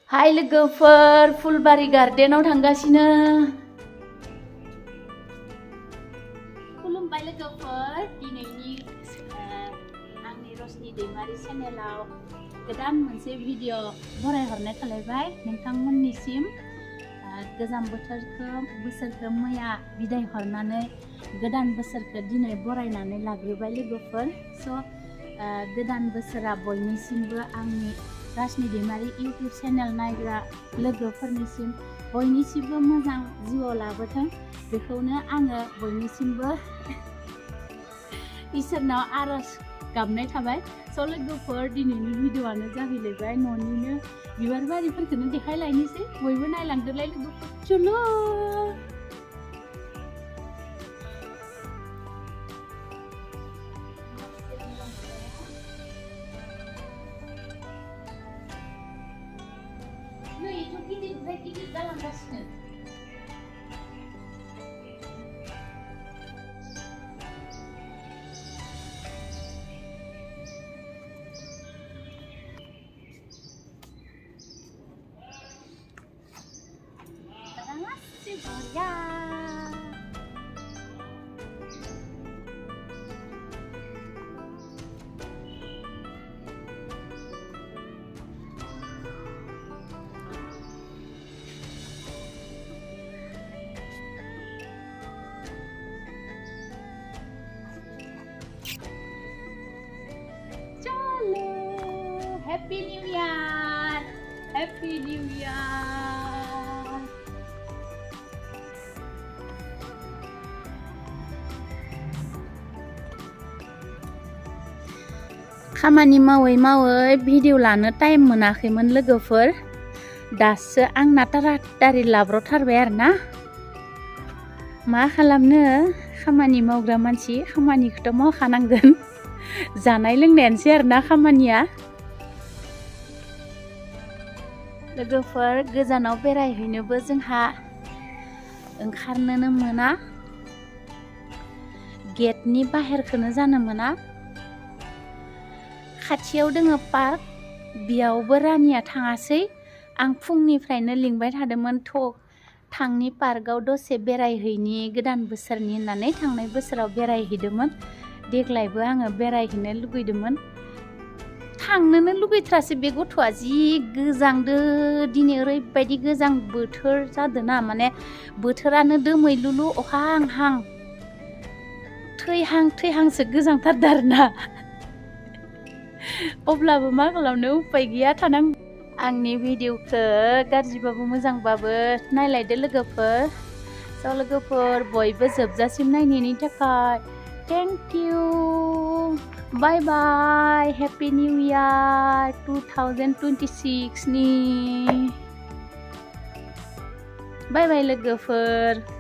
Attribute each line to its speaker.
Speaker 1: हाय लोगोफोर, फुलबारि गार्डेनाव थांगासिनो। खुलुमबाय लोगोफोर, दिनैनि आंनि रसनि दैमारि चेनेलाव गोदान मोनसे भिडिअ बरायहरनाय खालायबाय नोंथांमोननिसिम। गोजाम बोसोरखौ मैया बिदाय हरनानै गोदान बोसोरखौ दिनै बरायनानै लाग्रोबाय लोगोफोर। गोदान बोसोरा बयनिसिमबो आंनि रसनि दैमारि इउटुब चेनेल नायग्रा लोगोफोरनिसिम बयनिसिमबो मोजां जिउआव लाबोथों, बेखौनो आङो बयनिसिमबो इसोरनाव आरज गाबनाय थाबाय। लोगोफोर, दिनैनि भिडिअआनो जाहैलायबाय न'निनो बिबार बारिफोरखौनो देखायलायनोसै, बयबो नायलांदोलाय लोगोफोर। चलो नै itu गिदिर जालांगासिनो। Masih banyak. Happy New Year! Happy New Year! खामानि मावै मावै भिडिअ लानो टाइम मोनाखैमोन लोगोफोर। दासो आंना तारातारि लाब्रबथारबाय आरोना। मा खालामनो, खामानि मावग्रा मानसि, खामानिखौथ' मावखानांगोन। जानाय लोंनायानोसै आरोना खामानिया। लोगोफोर, गोजानाव बेरायहैनोबो जोंहा ओंखारनोनो मोना, गेटनि बाहेरखौनो जानो मोना। खाथियाव दोङो पार्क, बेयावबो रानिया थाङासै। आं फुंनिफ्रायनो लिंबाय थादोंमोन, थांनि पार्कआव दसे बेरायहैनि गोदान बोसोरनि होननानै। थांनाय बोसोराव बेरायहैदोंमोन, देग्लायबो आङो बेरायहैनो लुगैदोंमोन। थांनोनो लुगैथ्रासै बे गथ'आ, जि गोजांदो दिनै, ओरैबायदि गोजां बोथोर जादोंना, माने बोथोरानो दोमैलुलु, अखा हां हां थैहांसो गोजांथारदों आरोना। अब्लाबो मा खालामनो, उपाय गैया, थानांगौ। आंनि भिडिअखौ गाज्रिबाबो मोजांबाबो नायलायदो लोगोफोर। लोगोफोर, बयबो जोबजासिम नायनायनि थाखाय thank you. Bye bye, happy new year 2026 नि। बाय बाय लोगोफोर।